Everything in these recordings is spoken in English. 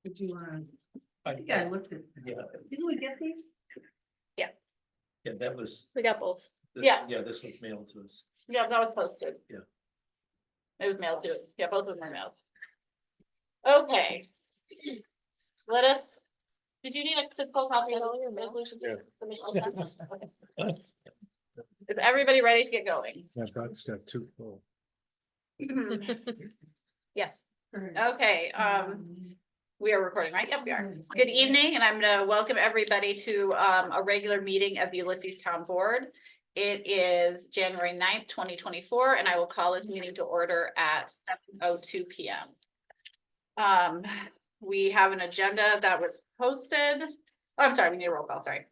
Did you, I think I looked at, Yeah, didn't we get these? yeah, that was. We got both. this- Yeah. Yeah, this was mailed to us. Yeah, that was posted. Yeah. It was mailed to, yeah, both of them were mailed. Okay. Let us, did you need a physical copy of the resolution? Yeah. Is everybody ready to get going? I've got two full. Yes, okay, we are recording, right? Yep, we are. Good evening, and I'm gonna welcome everybody to a regular meeting of the Ulysses Town Board. It is January 9th, 2024, and I will call this meeting to order at 7:02 PM. We have an agenda that was posted. Oh, I'm sorry, we need a roll call, sorry.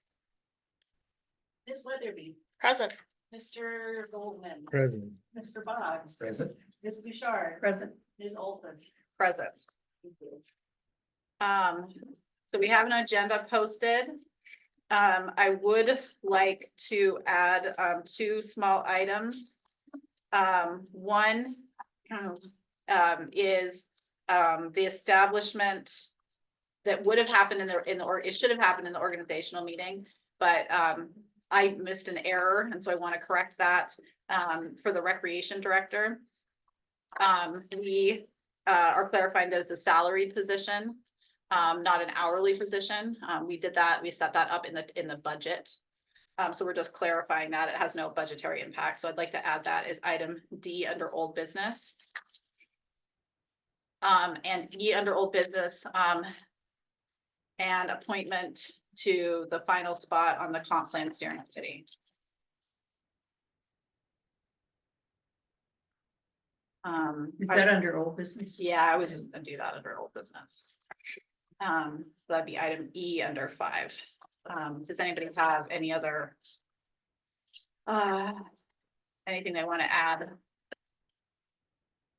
Ms. Weatherby, Present. Mr. Goldman, Present. Mr. Boggs, Present. Ms. Bouchard. Present. Ms. Olson. Present. So we have an agenda posted. I would like to add, two small items. One, is, the establishment that would have happened it should have happened in the organizational meeting, but, I missed an error, and so I want to correct that, for the recreation director. We are clarifying that it's a salaried position, not an hourly position. We did that, we set that up in the budget. So we're just clarifying that it has no budgetary impact. So I'd like to add that as item D under old business. And E under old business, and appointment to the final spot on the comp plan steering committee. Is that under old business? Yeah, I was just gonna do that under old business. So that'd be item E under 5. Does anybody have any other? Anything they want to add?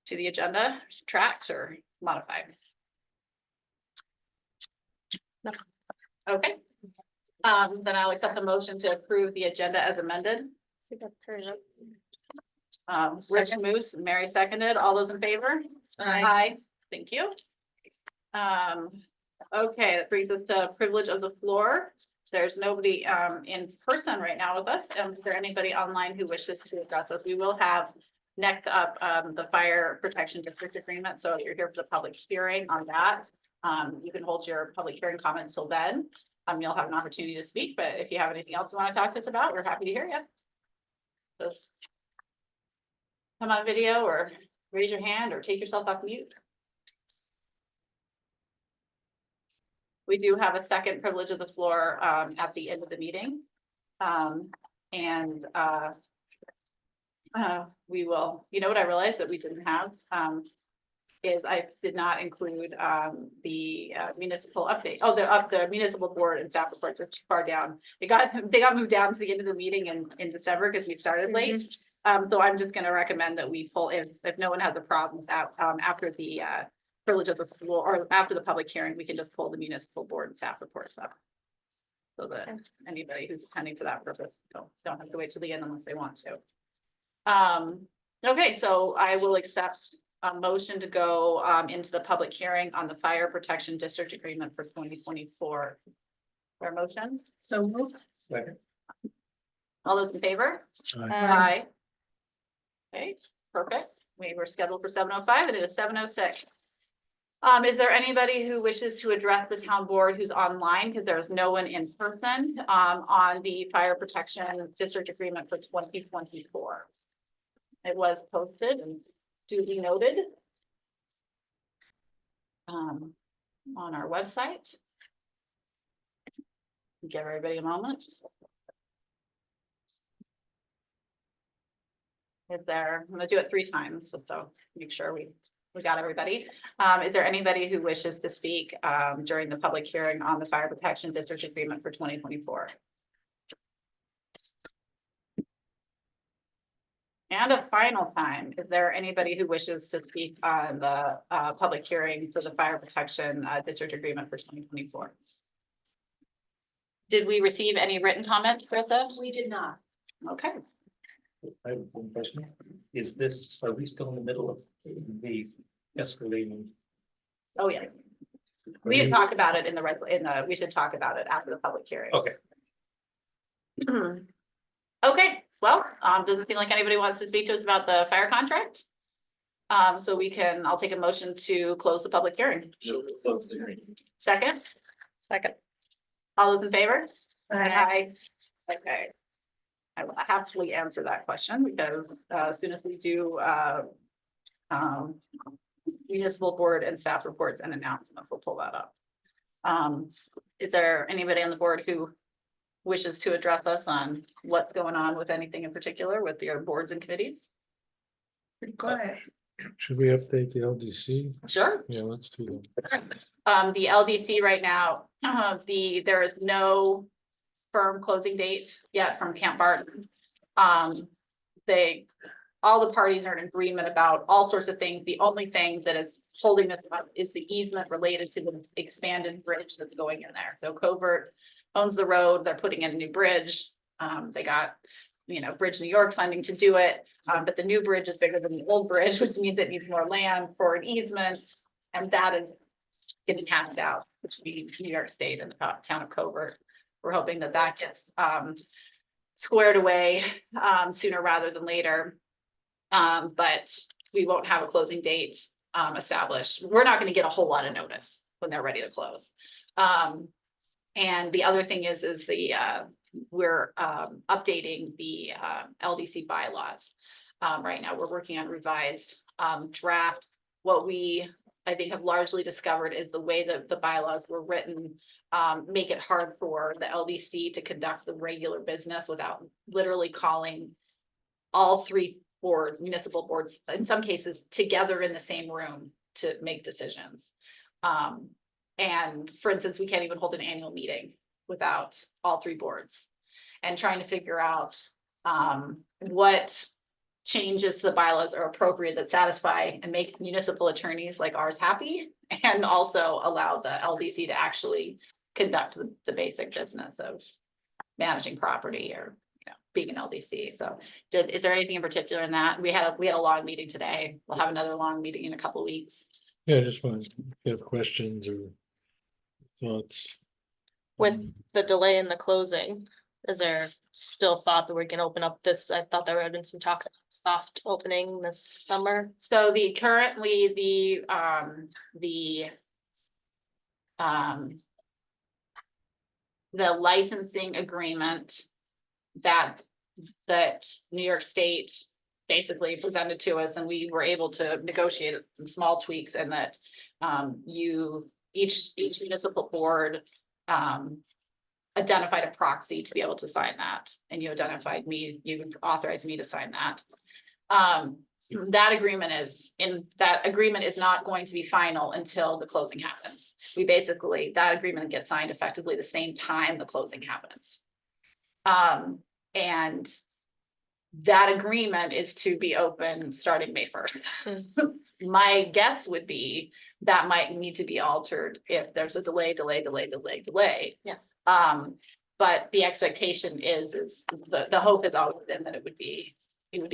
To the agenda, subtract or modify? No. Okay. Then I'll accept the motion to approve the agenda as amended. Rich moves, Mary seconded, all those in favor? Aye. Thank you. Okay, that brings us to privilege of the floor. There's nobody in person right now with us. Is there anybody online who wishes to address us? We will have next up the fire protection district agreement. So if you're here for the public hearing on that, you can hold your public hearing comments till then. You'll have an opportunity to speak, but if you have anything else you want to talk to us about, we're happy to hear you. Just come on video or raise your hand or take yourself off mute. We do have a second privilege of the floor at the end of the meeting. We will, you know what I realized that we didn't have is I did not include the municipal update. Oh, the municipal board and staff reports are too far down. They got moved down to the end of the meeting in December because we started late. So I'm just gonna recommend that we pull if no one has a problem out after the privilege of the floor or after the public hearing, we can just pull the municipal board and staff reports up. So that anybody who's attending for that purpose don't have to wait till the end unless they want to. Okay, so I will accept a motion to go into the public hearing on the fire protection district agreement for 2024. For a motion, So moved. Second. all those in favor? Aye. Okay, perfect. We were scheduled for 7:05 and it is 7:06. Is there anybody who wishes to address the town board who's online? Because there's no one in person on the fire protection district agreement for 2024. It was posted and duly noted on our website. Give everybody a moment. Is there, I'm gonna do it 3 times, so make sure we got everybody. Is there anybody who wishes to speak during the public hearing on the fire protection district agreement for 2024? And a final time, is there anybody who wishes to speak on the public hearing for the fire protection district agreement for 2024? Did we receive any written comments, Carissa? We did not. Okay. I have one question. Is this, are we still in the middle of the escalating? Oh, yes. We had talked about it in we should talk about it after the public hearing. Okay. Okay, well, doesn't seem like anybody wants to speak to us about the fire contract. So I'll take a motion to close the public hearing. Close the hearing. Second, Second. all those in favor? Aye. Okay. I will happily answer that question because as soon as we do municipal board and staff reports and announcements, we'll pull that up. Is there anybody on the board who wishes to address us on what's going on with anything in particular with your boards and committees? Go ahead. Should we update the LDC? Sure. Yeah, let's do that. The LDC right now, there is no firm closing date yet from Camp Barton. All the parties are in agreement about all sorts of things. The only thing that is holding this up is the easement related to the expanded bridge that's going in there. So Covert owns the road, they're putting in a new bridge. They got, Bridge New York funding to do it. But the new bridge is bigger than the old bridge, which means it needs more land for an easement. And that is getting hashed out, which would be New York State and the town of Covert. We're hoping that gets squared away sooner rather than later. But we won't have a closing date established. We're not going to get a whole lot of notice when they're ready to close. And the other thing is we're updating the LDC bylaws. Right now, we're working on revised draft. What I think have largely discovered is the way that the bylaws were written make it hard for the LDC to conduct the regular business without literally calling all three municipal boards, in some cases, together in the same room to make decisions. And for instance, we can't even hold an annual meeting without all three boards, and trying to figure out what changes to the bylaws are appropriate that satisfy and make municipal attorneys like ours happy, and also allow the LDC to actually conduct the basic business of managing property or being an LDC. So is there anything in particular in that? We had a long meeting today. We'll have another long meeting in a couple of weeks. Yeah, I just wanted to have questions or thoughts. With the delay in the closing, is there still thought that we're gonna open up this? I thought there had been some talks about soft opening this summer. So currently the licensing agreement that New York State basically presented to us, and we were able to negotiate some small tweaks, and that each municipal board identified a proxy to be able to sign that, and you authorized me to sign that. That agreement is not going to be final until the closing happens. That agreement gets signed effectively the same time the closing happens. And that agreement is to be open starting May 1st. My guess would be that might need to be altered if there's a delay. Yeah. But the expectation is the hope has always been that it would be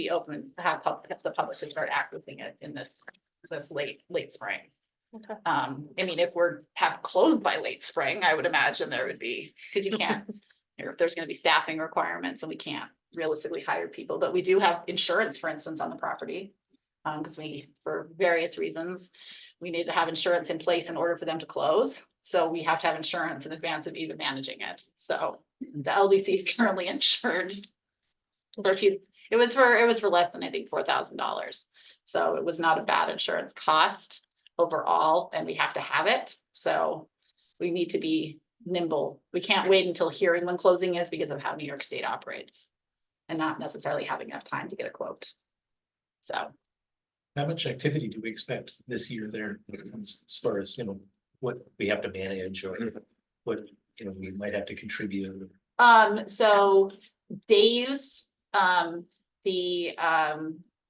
open to have the public to start accessing it in this late spring. Okay. I mean, if have closed by late spring, I would imagine there would be, because you can't, there's going to be staffing requirements and we can't realistically hire people, but we do have insurance, for instance, on the property. Because for various reasons, we need to have insurance in place in order for them to close. So we have to have insurance in advance of even managing it. So the LDC is currently insured for a few. It was for less than, I think, $4,000. So it was not a bad insurance cost overall, and we have to have it. So we need to be nimble. We can't wait until hearing when closing is because of how New York State operates, and not necessarily having enough time to get a quote. So. How much activity do we expect this year there as far as, what we have to manage or what, we might have to contribute? So day use,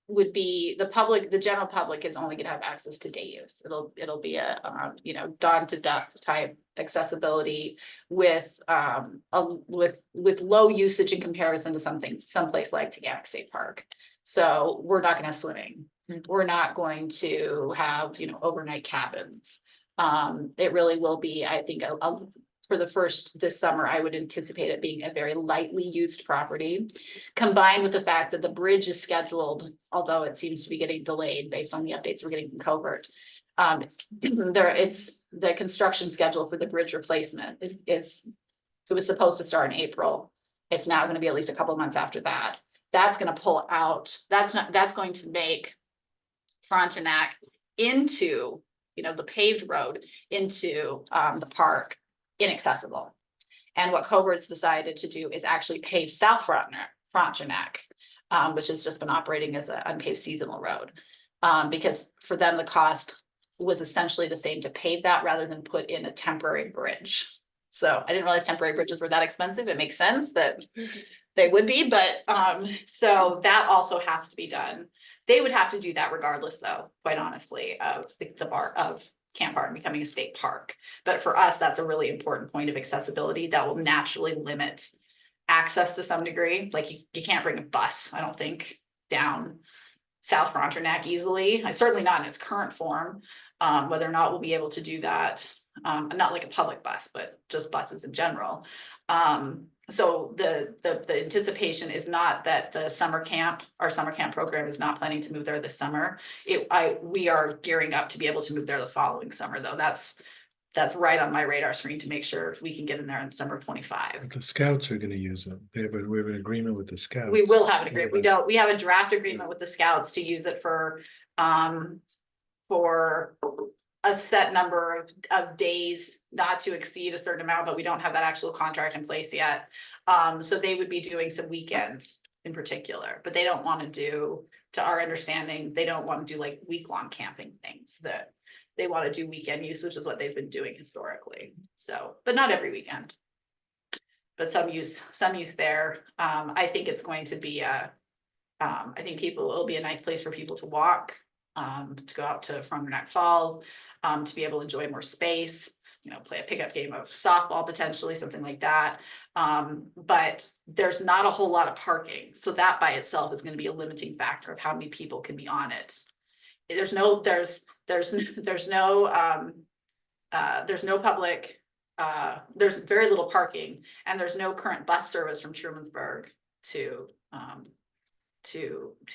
would be the general public is only gonna have access to day use. It'll be a, dawn to dusk type accessibility with low usage in comparison to someplace like Tagatic State Park. So we're not gonna have swimming. We're not going to have, overnight cabins. It really will be, I think, for the first this summer, I would anticipate it being a very lightly used property. Combined with the fact that the bridge is scheduled, although it seems to be getting delayed based on the updates we're getting from Covert. The construction schedule for the bridge replacement is, it was supposed to start in April. It's now gonna be at least a couple of months after that. That's gonna pull out, that's going to make Frontenac into, the paved road into, the park inaccessible. And what Covert's decided to do is actually pave South Frontenac, which has just been operating as an unpaved seasonal road. Because for them, the cost was essentially the same to pave that rather than put in a temporary bridge. So I didn't realize temporary bridges were that expensive. It makes sense that they would be, but, so that also has to be done. They would have to do that regardless, though, quite honestly, of Camp Barton becoming a state park. But for us, that's a really important point of accessibility that will naturally limit access to some degree. Like you can't bring a bus, I don't think, down South Frontenac easily. Certainly not in its current form. Whether or not we'll be able to do that, not like a public bus, but just buses in general. So the anticipation is not that the our summer camp program is not planning to move there this summer. We are gearing up to be able to move there the following summer, though. That's right on my radar screen to make sure we can get in there in summer 25. The scouts are gonna use it. We have an agreement with the scouts. We will have an agreement. We have a draft agreement with the scouts to use it for a set number of days, not to exceed a certain amount, but we don't have that actual contract in place yet. So they would be doing some weekends in particular, but they don't want to do, to our understanding, they don't want to do like week-long camping things. That they want to do weekend use, which is what they've been doing historically. So, but not every weekend. But some use there. I think it's going to be I think it'll be a nice place for people to walk, to go out to Frontenac Falls, to be able to enjoy more space, play a pickup game of softball, potentially something like that. But there's not a whole lot of parking. So that by itself is going to be a limiting factor of how many people can be on it. There's no public, there's very little parking, and there's no current bus service from Trumansburg to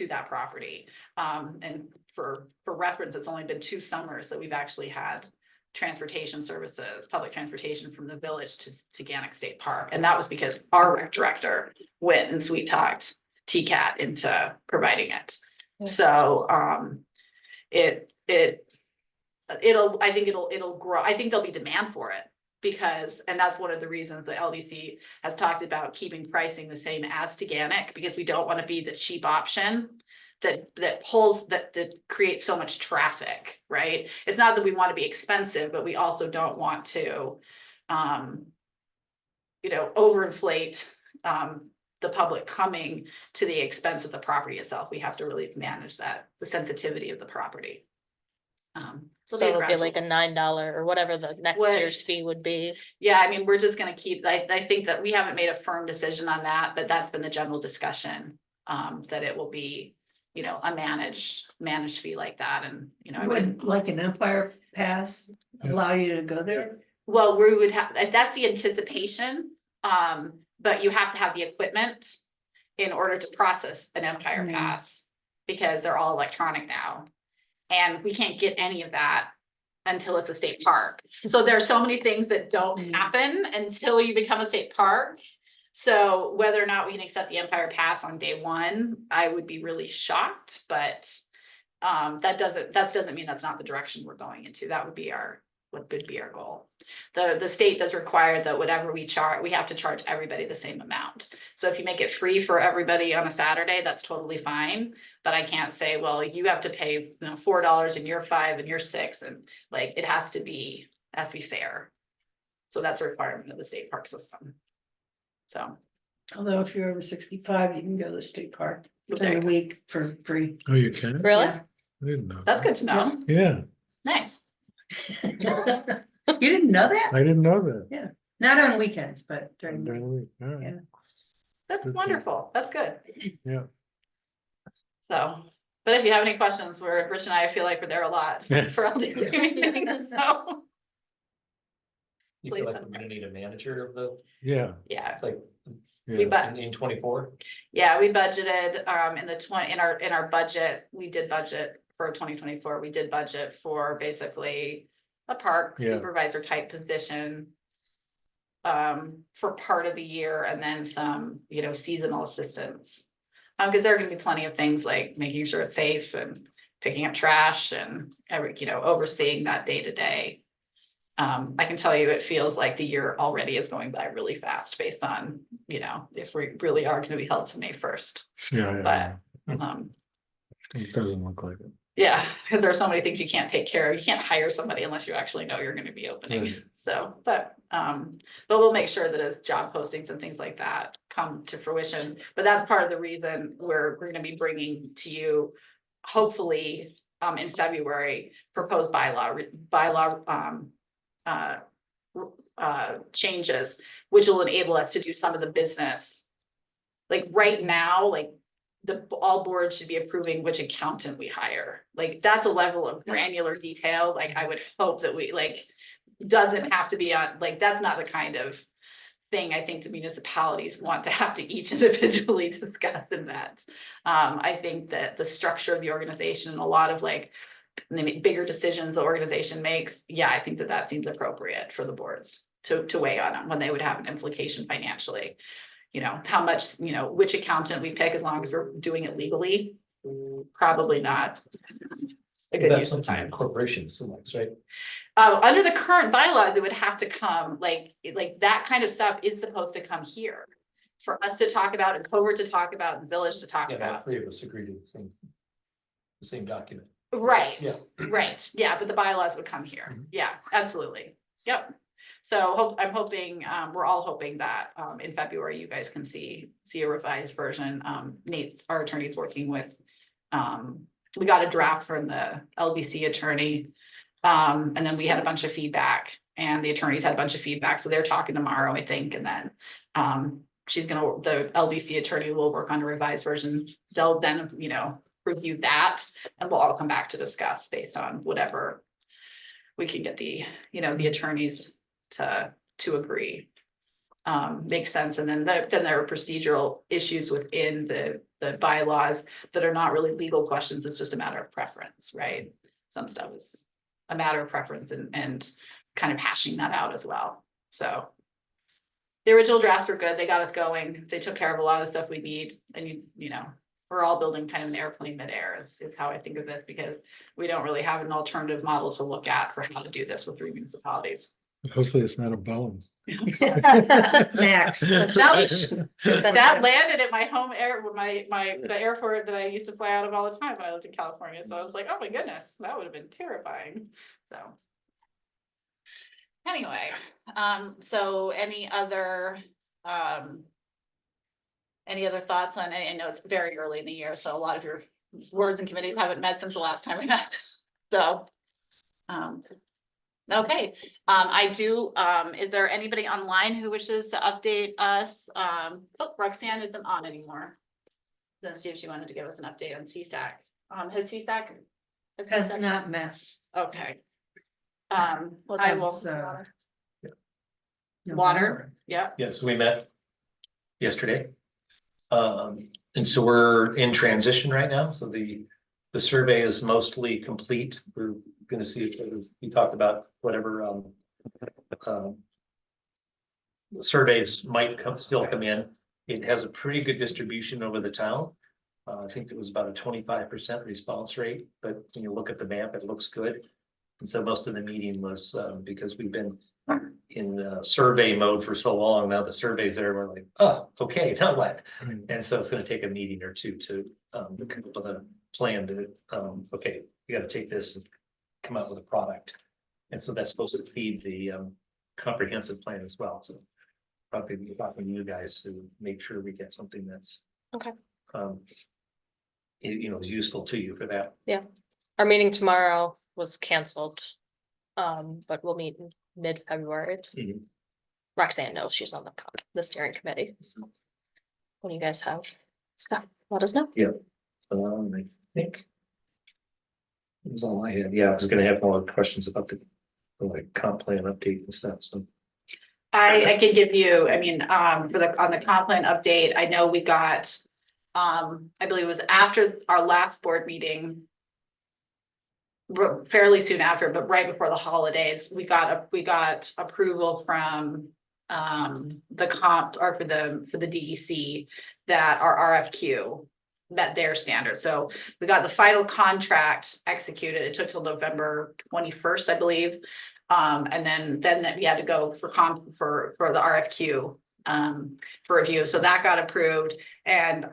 that property. And for reference, it's only been 2 summers that we've actually had transportation services, public transportation from the village to Gannick State Park. And that was because our rec director went and sweet talked TCAT into providing it. Yeah. So, I think it'll grow. I think there'll be demand for it because, and that's one of the reasons the LDC has talked about keeping pricing the same as to Gannick, because we don't want to be the cheap option that creates so much traffic, right? It's not that we want to be expensive, but we also don't want to, overinflate, the public coming to the expense of the property itself. We have to really manage the sensitivity of the property. So it'll be like a $9 or whatever the next What- year's fee would be. Yeah, I mean, we're just gonna keep, I think that we haven't made a firm decision on that, but that's been the general discussion. That it will be, a managed fee like that, and, I would. Would like an Empire Pass allow you to go there? Well, we would have, that's the anticipation, but you have to have the equipment in order to process an Empire Mhm. Pass, because they're all electronic now. And we can't get any of that until it's a state park. So there are so many things that don't happen until you become a state park. So whether or not we can accept the Empire Pass on day 1, I would be really shocked, but that doesn't mean that's not the direction we're going into. That would be our goal. The state does require that whatever we charge, we have to charge everybody the same amount. So if you make it free for everybody on a Saturday, that's totally fine. But I can't say, well, you have to pay $4 and you're 5 and you're 6, and like it has to be fair. So that's a requirement of the state park system. So Although if you're over 65, you can go to the state park There you during the week for free. Oh, you can? Really? I didn't know. that's good to know. Yeah, Nice. You didn't know that? I didn't know that. Not on weekends, but during the During the week, all right. Yeah. That's Good to- wonderful. That's good. Yeah. So, but if you have any questions, Rich and I feel like we're there a lot for all these meetings, so. You feel like we're gonna need a manager of the, Yeah, Yeah, like, we yeah, bu- in 24? yeah, we budgeted, in the in our budget, we did budget for 2024, we did budget for basically a park Yeah. supervisor type position. For part of the year and then some, seasonal assistance. Because there are gonna be plenty of things like making sure it's safe and picking up trash and overseeing that day to day. I can tell you, it feels like the year already is going by really fast based on, if we really are gonna be held to May 1st. yeah, But, it doesn't look like it. yeah, because there are so many things you can't take care of. You can't hire somebody unless you actually know you're gonna be opening. Right. So, but we'll make sure that as job postings and things like that come to fruition. But that's part of the reason we're gonna be bringing to you, hopefully, in February, proposed bylaw changes, which will enable us to do some of the business. Like right now, like all boards should be approving which accountant we hire. Like that's a level of granular detail, like I would hope that we doesn't have to be on, like, that's not the kind of thing I think the municipalities want to have to each individually discuss in that. I think that the structure of the organization, a lot of bigger decisions the organization makes, yeah, I think that seems appropriate for the boards to weigh on when they would have an implication financially. How much, which accountant we pick, as long as we're doing it legally, probably not a good That's use of something time. corporations selects, right? Under the current bylaws, it would have to come, like that kind of stuff is supposed to come here. For us to talk about and Covert to talk about and Village to talk Yeah, all about. three of us agree to the same document. Right, Yeah. right, yeah, but the bylaws would come here, Mhm. yeah, absolutely, yep. So I'm hoping, we're all hoping that, in February, you guys can see a revised version. Nate, our attorney, is working with, we got a draft from the LDC attorney. And then we had a bunch of feedback and the attorneys had a bunch of feedback, so they're talking tomorrow, I think, and then, the LDC attorney will work on a revised version. They'll then, review that and we'll all come back to discuss based on whatever we can get the attorneys to agree. Makes sense. And then there are procedural issues within the bylaws that are not really legal questions. It's just a matter of preference, right? Some stuff is a matter of preference and kind of hashing that out as well. So the original drafts were good. They got us going. They took care of a lot of stuff we need. And we're all building kind of an airplane midair is how I think of this, because we don't really have an alternative model to look at for how to do this with 3 municipalities. Hopefully it's not a bone. Max. That landed at my home air, the airport that I used to fly out of all the time when I lived in California. So I was like, oh my goodness, that would have been terrifying. So. Anyway, so any other thoughts on, I know it's very early in the year, so a lot of your boards and committees haven't met since the last time we met. So, okay, I do, is there anybody online who wishes to update us? Oh, Roxanne isn't on anymore. Let's see if she wanted to give us an update on CSAC. Has CSAC? Has not met. Okay. Was I it will, Since, water, yeah, Yeah, so we met yesterday. And so we're in transition right now, so the survey is mostly complete. We're gonna see if we talked about whatever the surveys might still come in. It has a pretty good distribution over the town. I think it was about a 25% response rate, but when you look at the map, it looks good. And so most of the meeting was because we've been in survey mode for so long. Now the survey's there, we're like, oh, okay, now what? And so it's gonna take a meeting or two to come up with a plan to, okay, we gotta take this and come up with a product. And so that's supposed to feed the comprehensive plan as well. So probably be talking to you guys to make sure we get something that's Okay. Is useful to you for that. Our meeting tomorrow was canceled. But we'll meet in mid-February. Mhm. Roxanne knows she's on the steering committee, so. When you guys have stuff, let us know. I think. That was all I had. Yeah, I was gonna have more questions about the like comp plan update and stuff, so. I can give you, I mean, on the comp plan update, I know we got, I believe it was after our last board meeting. Fairly soon after, but right before the holidays, we got approval from, the comp, or for the DEC, that our RFQ met their standards. So we got the final contract executed. It took till November 21st, I believe. And then that we had to go for the RFQ, for review. So that got approved, and,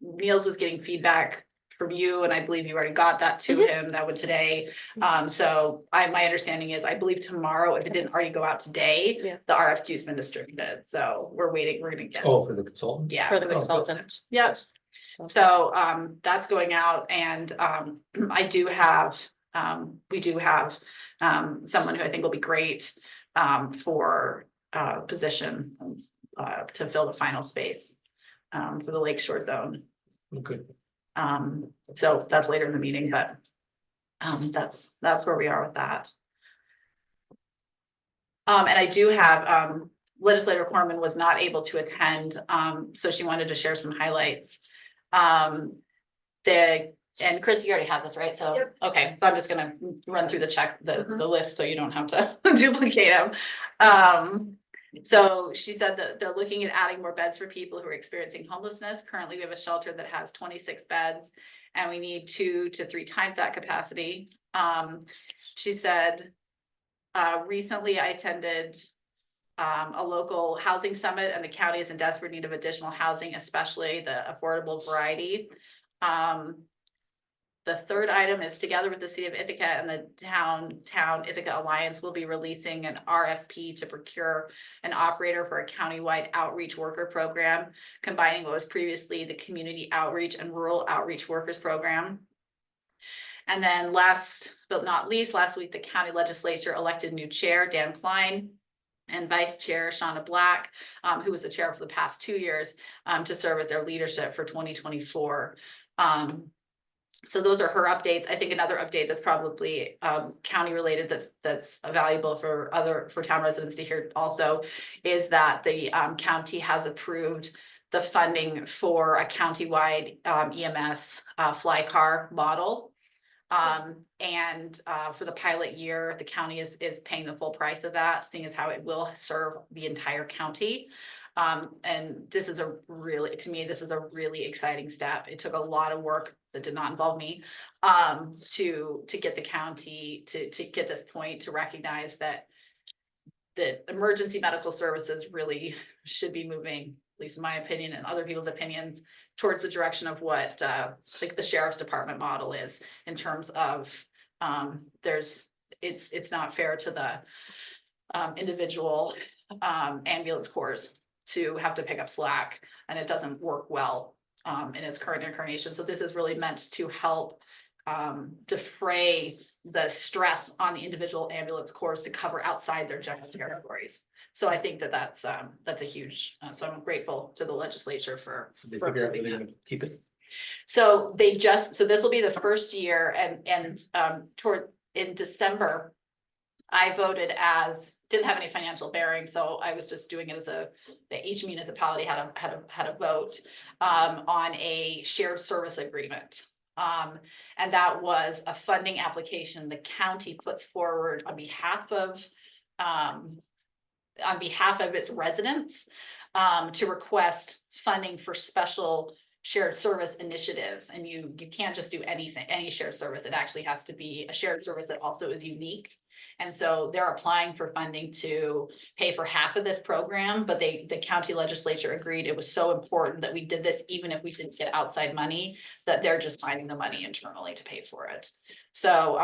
Niels was getting feedback from you, and I believe you already got that to him, that would today. So my understanding is, I believe tomorrow, if it didn't already go out today, Yeah. the RFQ's been distributed, so we're waiting, we're gonna get. Oh, for the consultant? Yeah. For the for consultant. Yeah, So, so, that's going out, and, I do have, we do have, someone who I think will be great, for, position, to fill the final space, for the Lake Shore zone. Okay. So that's later in the meeting, but, that's where we are with that. And I do have, legislator Corman was not able to attend, so she wanted to share some highlights. And Chris, you already have this, right? So, okay, so I'm just gonna run through the list, so you don't have to duplicate them. So she said that they're looking at adding more beds for people who are experiencing homelessness. Currently, we have a shelter that has 26 beds, and we need 2 to 3 times that capacity. She said, recently I attended, a local housing summit, and the county is in desperate need of additional housing, especially the affordable variety. The third item is, together with the city of Ithaca and the town Ithaca Alliance, will be releasing an RFP to procure an operator for a countywide outreach worker program, combining what was previously the community outreach and rural outreach workers program. And then last but not least, last week, the county legislature elected new chair, Dan Klein, and vice chair, Shauna Black, who was the chair for the past 2 years, to serve as their leadership for 2024. So those are her updates. I think another update that's probably, county related, that's valuable for town residents to hear also, is that the, county has approved the funding for a countywide, EMS, fly car model. And for the pilot year, the county is paying the full price of that, seeing as how it will serve the entire county. And this is to me, this is a really exciting step. It took a lot of work that did not involve me, to get the county to get this point, to recognize that emergency medical services really should be moving, at least in my opinion and other people's opinions, towards the direction of what, like the sheriff's department model is, in terms of, it's not fair to the, individual, ambulance corps to have to pick up slack, and it doesn't work well, in its current incarnation. So this is really meant to help, defray the stress on the individual ambulance corps to cover outside their general territories. So I think that's a huge, so I'm grateful to the legislature for. Did they for figure out approving they're that. gonna keep it? So so this will be the first year, and in December, I voted didn't have any financial bearing, so I was just doing it as that each municipality had a vote, on a shared service agreement. And that was a funding application the county puts forward on behalf of its residents, to request funding for special shared service initiatives. And you can't just do any shared service. It actually has to be a shared service that also is unique. And so they're applying for funding to pay for half of this program, but the county legislature agreed it was so important that we did this, even if we didn't get outside money, that they're just finding the money internally to pay for it. So,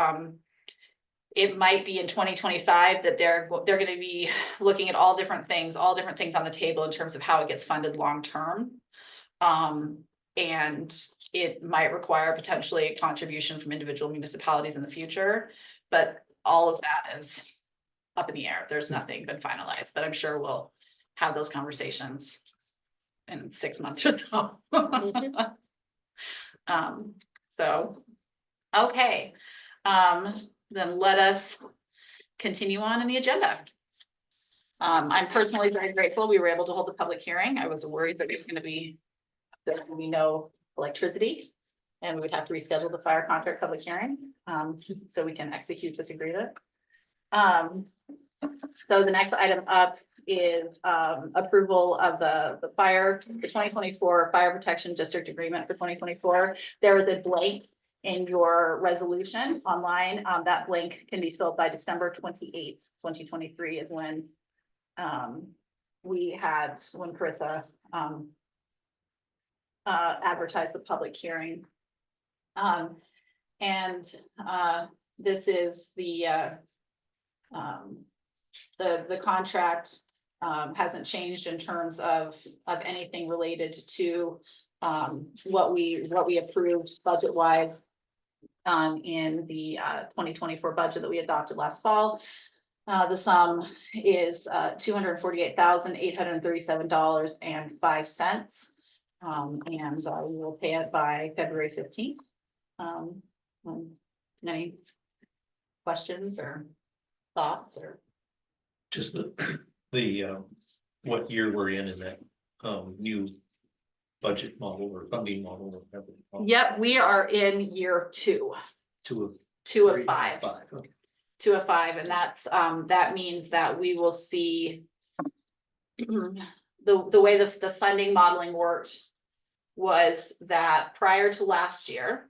it might be in 2025 that they're going to be looking at all different things on the table in terms of how it gets funded long-term. And it might require potentially a contribution from individual municipalities in the future, but all of that is up in the air. There's nothing been finalized, but I'm sure we'll have those conversations in 6 months or so. So, okay. Then let us continue on in the agenda. I'm personally very grateful we were able to hold the public hearing. I was worried that there was gonna be, there would be no electricity. And we would have to reschedule the fire contract public hearing, so we can execute this agreement. So the next item up is, approval of the 2024 Fire Protection District Agreement for 2024. There is a blank in your resolution online. That blank can be filled by December 28th, 2023 is when when Carissa advertised the public hearing. This is the contract hasn't changed in terms of anything related to what we approved budget wise in the 2024 budget that we adopted last fall. The sum is $248,837.05. And we will pay it by February 15th. Any questions or thoughts or? Just the what year we're in that new budget model or funding model or whatever. Yep, we are in year two. Two of 2 of 5. Okay. 2 of 5, and that's that means that we will see the way the funding modeling worked was that prior to last year,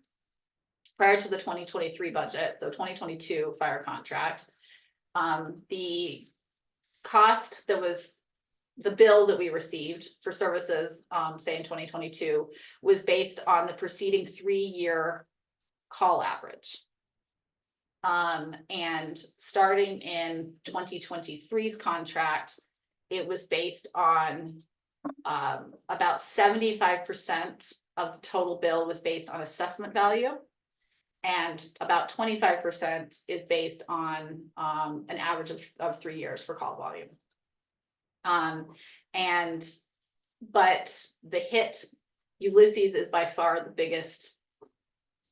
prior to the 2023 budget, so 2022 fire contract, the cost that was the bill that we received for services, say in 2022, was based on the preceding 3-year call average. And starting in 2023's contract, it was based on about 75% of the total bill was based on assessment value. And about 25% is based on an average of 3 years for call volume. But the hit, Ulysses is by far the biggest,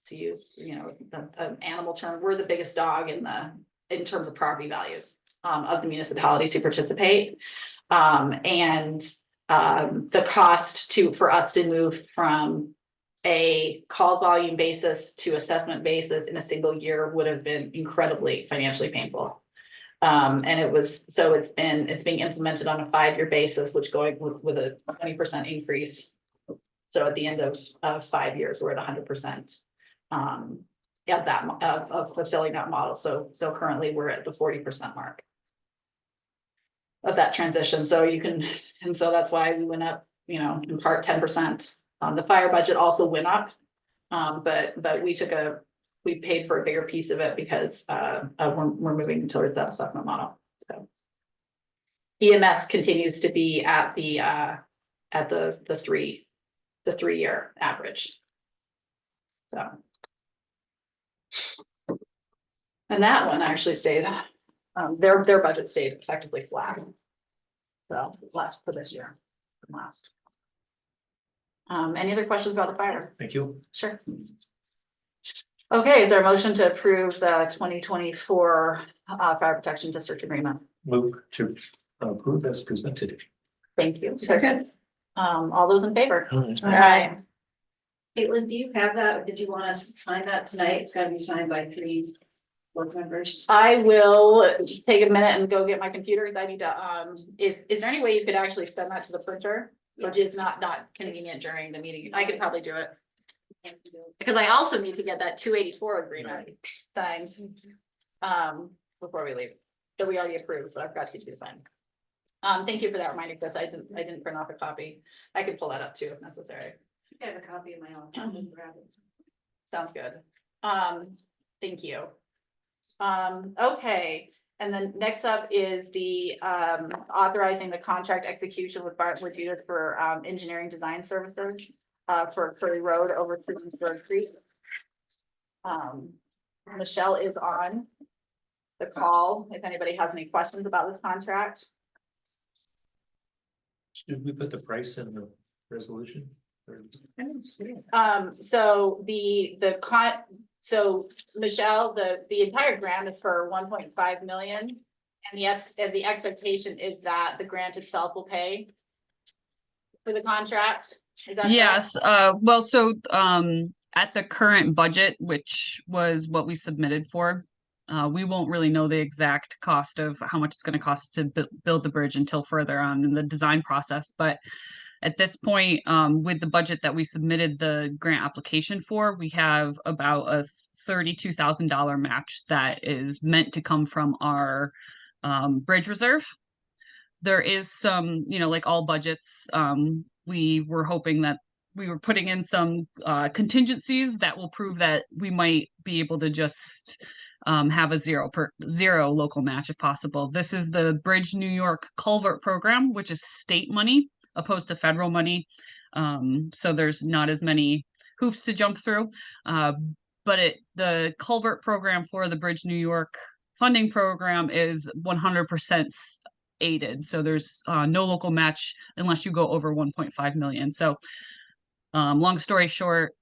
to use, an animal term, we're the biggest dog in terms of property values of the municipalities who participate. The cost for us to move from a call volume basis to assessment basis in a single year would have been incredibly financially painful. It's being implemented on a 5-year basis, which going with a 20% increase. So at the end of 5 years, we're at 100% of fulfilling that model. So currently we're at the 40% mark of that transition. So so that's why we went up, in part 10%. The fire budget also went up, but we paid for a bigger piece of it because we're moving towards that assessment model. So EMS continues to be at the 3-year average. So. And that one actually stayed, their budget stayed effectively flat. So last for this year, from last. Any other questions about the fire? Thank you. Sure. Okay, is there a motion to approve the 2024 Fire Protection District Agreement? Move to approve as presented. Thank you. Second. All those in favor? Aye. Aye. Caitlin, do you have that? Did you want us to sign that tonight? It's gotta be signed by 3 board members. I will take a minute and go get my computer. I need to, is there any way you could actually send that to the printer? Which is not convenient during the meeting. I could probably do it. Because I also need to get that 284 agreement signed before we leave. That we already approved, but I've got to get you signed. Thank you for that reminder, Chris. I didn't print off a copy. I could pull that up too if necessary. I have a copy of my own. Sounds good. Thank you. Okay, and then next up is the authorizing the contract execution with Bartlett Judith for engineering design services for Curry Road over to Bird Creek. Michelle is on the call if anybody has any questions about this contract. Should we put the price in the resolution? So Michelle, the entire grant is for 1.5 million. And the expectation is that the grant itself will pay for the contract? Is that correct? Yes, well, so, at the current budget, which was what we submitted for, we won't really know the exact cost of how much it's gonna cost to build the bridge until further on in the design process, but at this point, with the budget that we submitted the grant application for, we have about a $32,000 match that is meant to come from our, bridge reserve. There is some, like all budgets, we were hoping that we were putting in some contingencies that will prove that we might be able to just have a zero local match if possible. This is the Bridge New York Culvert Program, which is state money opposed to federal money. So there's not as many hoops to jump through. But the culvert program for the Bridge New York funding program is 100% aided. So there's no local match unless you go over 1.5 million. So long story short,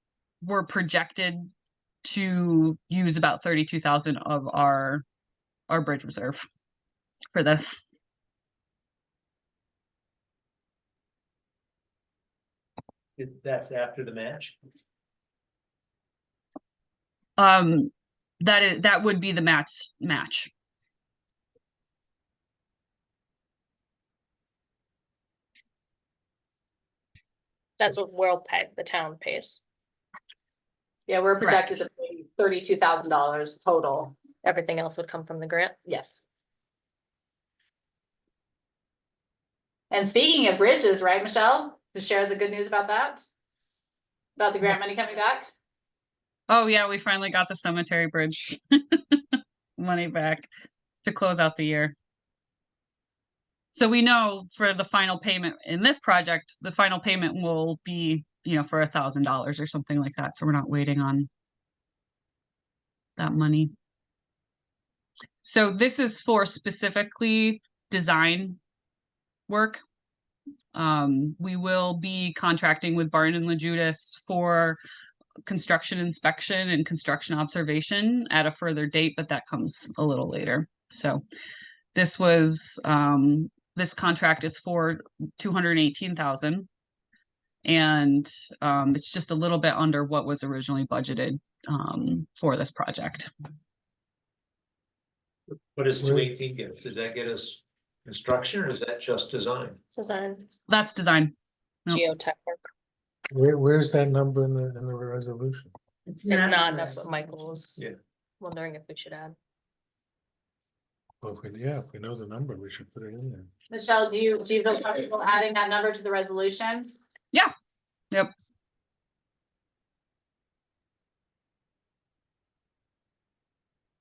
we're projected to use about 32,000 of our bridge reserve for this. That's after the match. That would be the match. That's what we'll pay, the town pays. Yeah, we're projected to Correct. pay $32,000 total. Everything else would come from the grant. Yes. And speaking of bridges, right, Michelle, to share the good news about that? About the grant Yes. money coming back? Oh yeah, we finally got the cemetery bridge money back to close out the year. So we know for the final payment in this project, the final payment will be, for $1,000 or something like that. So we're not waiting on that money. So this is for specifically design work. We will be contracting with Barton and LaJudas for construction inspection and construction observation at a further date, but that comes a little later. So this was, this contract is for 218,000. And it's just a little bit under what was originally budgeted for this project. What does 218 get? Does that get us construction or is that just design? Design, That's design. Nope. geotech work. Where's that number in the resolution? It's not, that's what Michael was Yeah. wondering if we should add. Well, if we know the number, we should put it in there. Michelle, do you feel comfortable adding that number to the resolution? Yeah. Yep.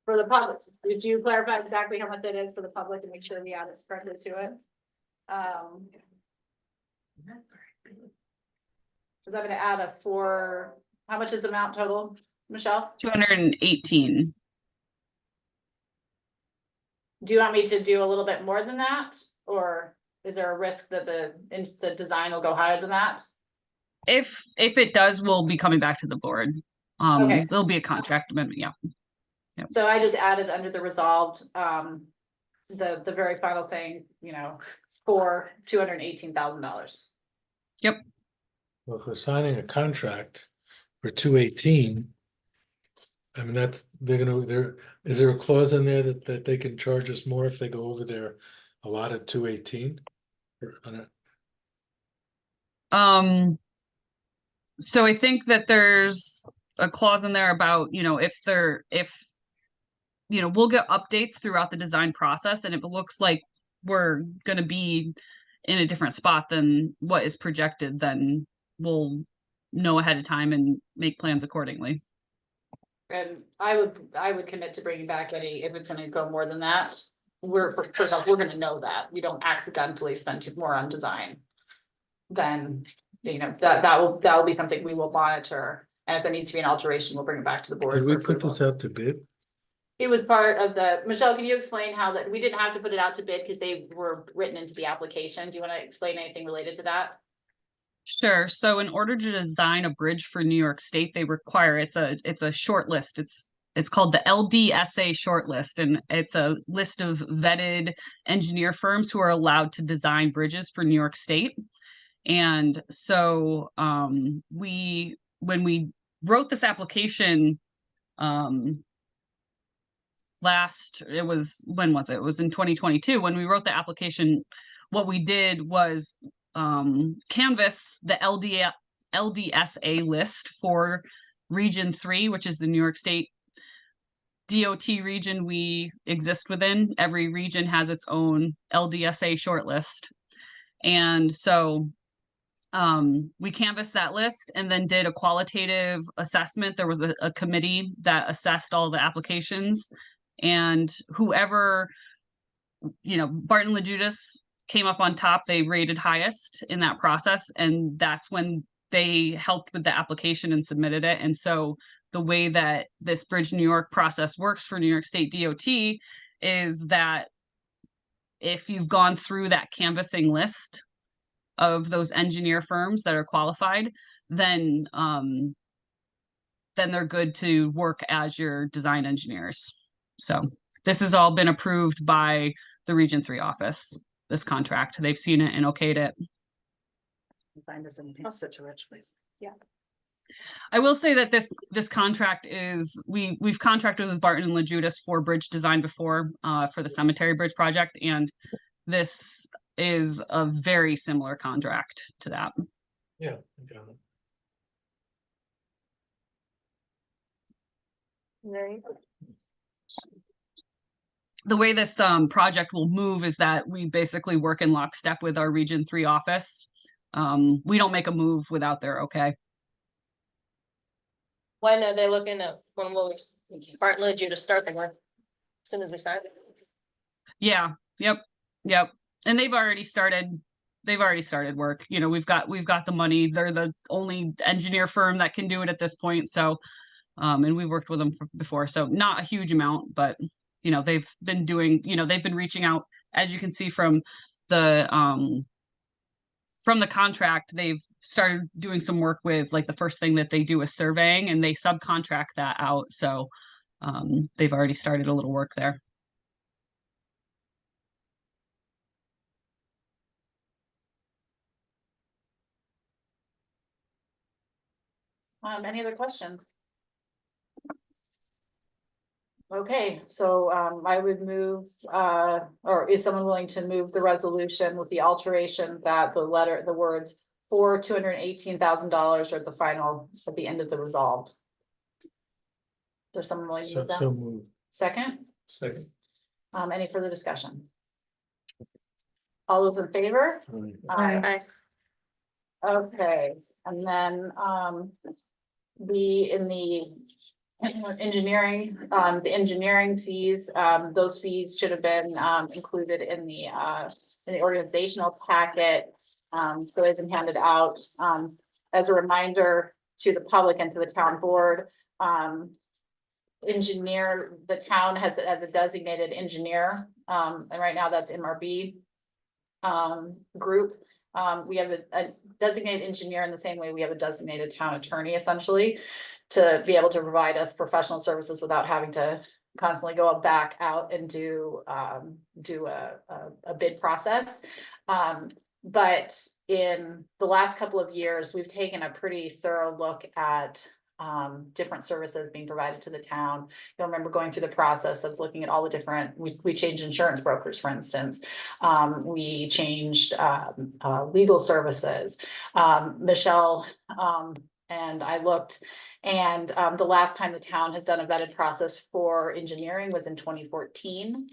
For the public, did you clarify exactly how much that is for the public and make sure we add it correctly to it? Is that gonna add how much is the amount total, Michelle? 218. Do you want me to do a little bit more than that? Or is there a risk that the design will go higher than that? If it does, we'll be coming back to the board. Okay. There'll be a contract amendment, yeah. So I just added under the resolved, the very final thing, for $218,000. Well, if we're signing a contract for 218. I mean, is there a clause in there that they can charge us more if they go over their allotted 218? So I think that there's a clause in there about, we'll get updates throughout the design process, and if it looks like we're gonna be in a different spot than what is projected, then we'll know ahead of time and make plans accordingly. And I would commit to bringing back if it's gonna go more than that. First off, we're gonna know that. We don't accidentally spend more on design. Then, that will be something we will monitor. And if there needs to be an alteration, we'll bring it back to the board. Did we for put approval. this out to bid? It was part of Michelle, can you explain how we didn't have to put it out to bid because they were written into the application? Do you want to explain anything related to that? Sure. So in order to design a bridge for New York State, they require, it's a short list. It's it's called the LDSA shortlist, and it's a list of vetted engineer firms who are allowed to design bridges for New York State. And so when we wrote this application, when was it? It was in 2022. When we wrote the application, what we did was canvass the LDSA list for Region 3, which is the New York State DOT region we exist within. Every region has its own LDSA shortlist. And so we canvassed that list and then did a qualitative assessment. There was a committee that assessed all the applications, and whoever, Barton LaJudas came up on top, they rated highest in that process. And that's when they helped with the application and submitted it. And so the way that this Bridge New York process works for New York State DOT is that if you've gone through that canvassing list of those engineer firms that are qualified, then they're good to work as your design engineers. So this has all been approved by the Region 3 office, this contract. They've seen it and okayed it. Find us in such a rich place. I will say that this contract is, we've contracted with Barton and LaJudas for bridge design before, for the cemetery bridge project, and this is a very similar contract to that. Yeah. I got it. Right. The way this project will move is that we basically work in lockstep with our Region 3 office. We don't make a move without their okay. When are they looking at, when will Barton LaJudas start the work? As soon as we start? Yeah, yep. And they've already started work. We've got the money. They're the only engineer firm that can do it at this point. So, and we've worked with them before, so not a huge amount, but they've been reaching out, as you can see from the contract. They've started doing some work with, like, the first thing that they do is surveying, and they subcontract that out. So they've already started a little work there. Any other questions? Okay, so I would move, or is someone willing to move the resolution with the alteration that the words for $218,000 are at the final, at the end of the resolved? There's someone willing to So move that? moved. Second, Second. any further discussion? All those in favor? Aye. Okay, and then in the engineering, the engineering fees, those fees should have been included in the organizational packet. So they've been handed out as a reminder to the public and to the town board. The town has as a designated engineer, and right now that's MRB group. We have a designated engineer in the same way we have a designated town attorney, essentially, to be able to provide us professional services without having to constantly go back out and do a bid process. But in the last couple of years, we've taken a pretty thorough look at different services being provided to the town. You'll remember going through the process of looking at all the different, we changed insurance brokers, for instance. We changed legal services. Michelle and I looked, and the last time the town has done a vetted process for engineering was in 2014.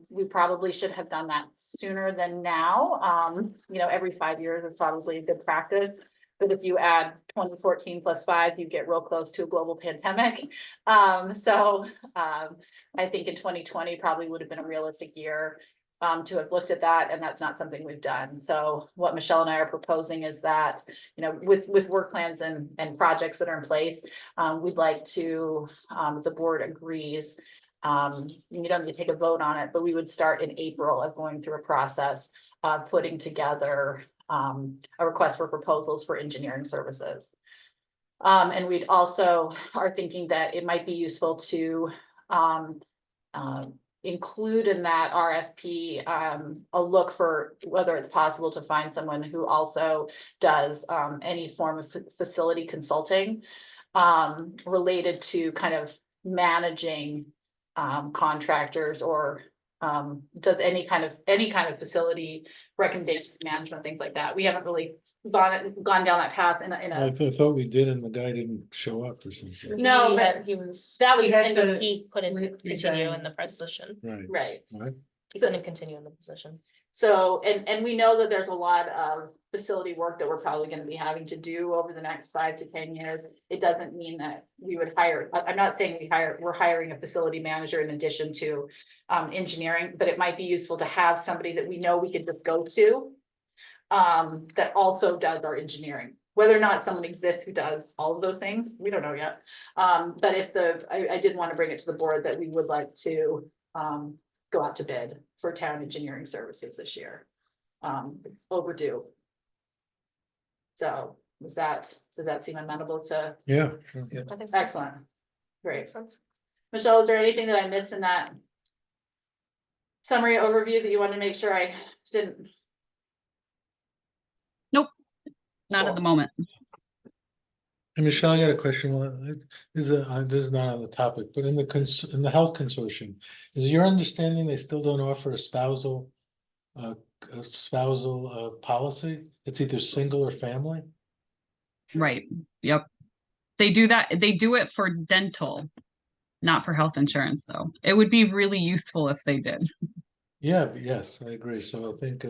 We probably should have done that sooner than now. Every 5 years is probably a good practice. But if you add 2014 plus 5, you get real close to a global pandemic. So I think in 2020 probably would have been a realistic year to have looked at that, and that's not something we've done. So what Michelle and I are proposing is that, with work plans and projects that are in place, we'd like to, if the board agrees, you don't need to take a vote on it, but we would start in April of going through a process of putting together a request for proposals for engineering services. And we'd also are thinking that it might be useful to, include in that RFP, a look for whether it's possible to find someone who also does, any form of facility consulting, related to kind of managing, contractors or, does any kind of facility recommendation management, things like that. We haven't really gone down that path in I a. thought we did and the guy didn't show up or something. No, He but had- he was, that was, We had to- he couldn't We continue resigned. in the position. Right, right. right. He couldn't continue in the position. So, and we know that there's a lot of facility work that we're probably gonna be having to do over the next 5 to 10 years. It doesn't mean that we would hire, I'm not saying we're hiring a facility manager in addition to engineering, but it might be useful to have somebody that we know we could just go to. That also does our engineering, whether or not someone exists who does all of those things, we don't know yet. But if I did want to bring it to the board that we would like to go out to bid for town engineering services this year. It's overdue. So does that seem amenable to, Yeah, sure. I think so. excellent, great. Makes sense. Michelle, is there anything that I missed in that summary overview that you wanted to make sure I didn't? Not at the moment. Hey, Michelle, I got a question. This is not on the topic, but in the health consortium, is your understanding they still don't offer a spousal policy? It's either single or family? Right, yep. They do that, they do it for dental, not for health insurance, though. It would be really useful if they did. Yeah, but yes, I agree. So I think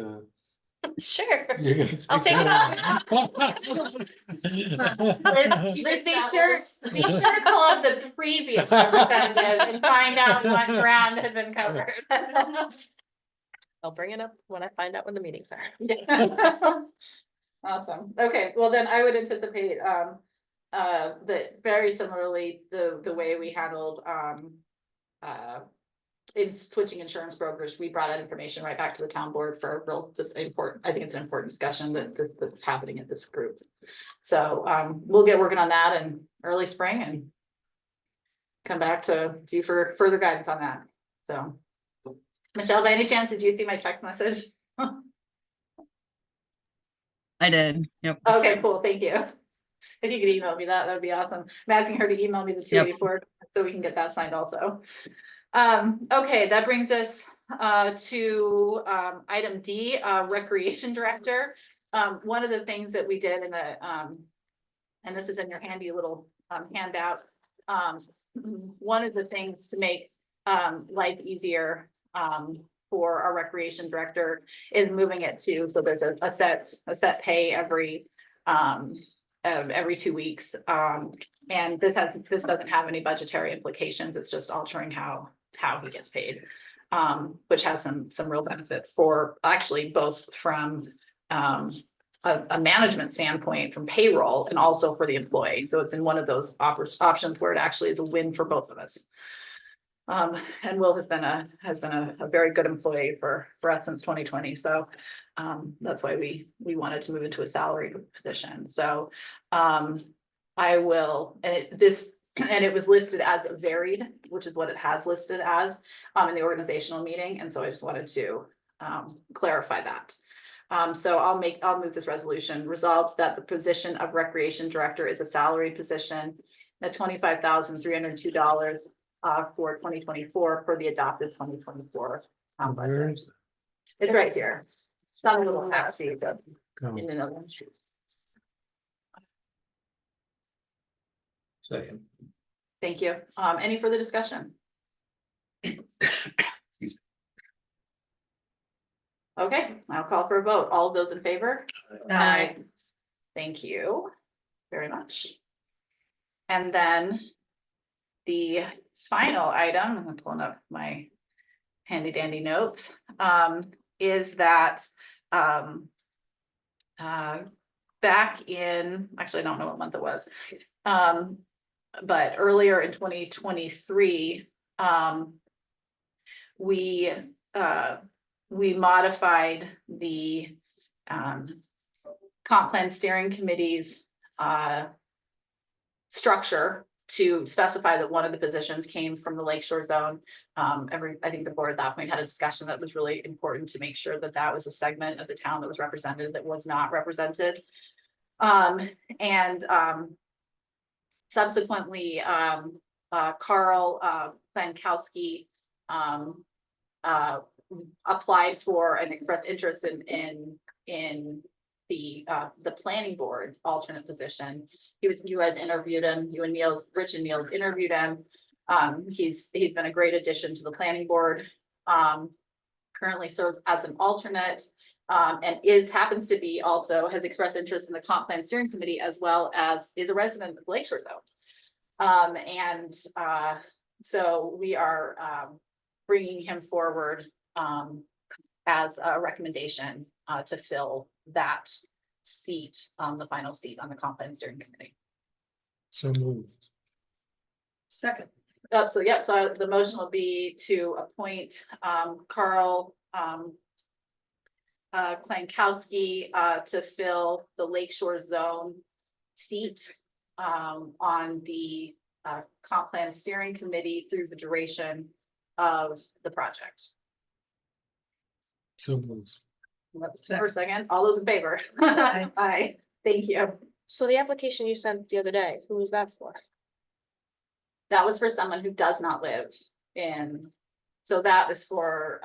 Sure. you're gonna I'll take it that on. Liz, be sure to call up the previous representative and find out what ground had been covered. I'll bring it up when I find out when the meetings are. Awesome. Okay, well then I would anticipate, that very similarly, the way we handled, in switching insurance brokers, we brought that information right back to the town board for a real, this important, I think it's an important discussion that's happening at this group. So, we'll get working on that in early spring and come back to you for further guidance on that. So, Michelle, by any chance, did you see my text message? I did, yep. Okay, cool, thank you. If you could email me that, that'd be awesome. I'm asking her to email me the 284, so we can get that signed also. Okay, that brings us to item D, recreation director. One of the things that we did in the and this is in your handy little handout. One of the things to make life easier for our recreation director is moving it to, so there's a set pay every 2 weeks. And this doesn't have any budgetary implications. It's just altering how he gets paid. Which has some real benefit for actually both from a management standpoint from payroll and also for the employee. So it's in one of those options where it actually is a win for both of us. And Will has been a very good employee for us since 2020. So that's why we wanted to move into a salaried position. So I will, and it was listed as varied, which is what it has listed as in the organizational meeting. And so I just wanted to clarify that. So I'll move this resolution. Resolved that the position of recreation director is a salaried position at $25,302 for 2024 for the adopted 2024. Where is it? It's right here. It's on a little half sheet, but Oh, in another one. Second. Thank you. Any further discussion? Okay, I'll call for a vote. All of those in favor? Aye. Thank you very much. And then the final item, I'm pulling up my handy dandy notes, is that back in, actually, I don't know what month it was, but earlier in 2023, we modified the comp plan steering committee's structure to specify that one of the positions came from the Lakeshore Zone. I think the board at that point had a discussion that was really important to make sure that that was a segment of the town that was represented that was not represented. Subsequently, Carl Plankowski applied for and expressed interest in the planning board alternate position. You guys interviewed him, Rich and Niels interviewed him. He's been a great addition to the planning board. Currently serves as an alternate. And happens to be also has expressed interest in the comp plan steering committee as well as is a resident of Lakeshore Zone. So we are bringing him forward as a recommendation to fill that seat, the final seat on the comp plan steering committee. So moved. Second. So the motion will be to appoint Carl Klankowski to fill the Lakeshore Zone seat on the comp plan steering committee through the duration of the project. So moved. For a second, all those in favor? Aye. Aye, thank you. So the application you sent the other day, who was that for? That was for someone who does not live in, so that is for,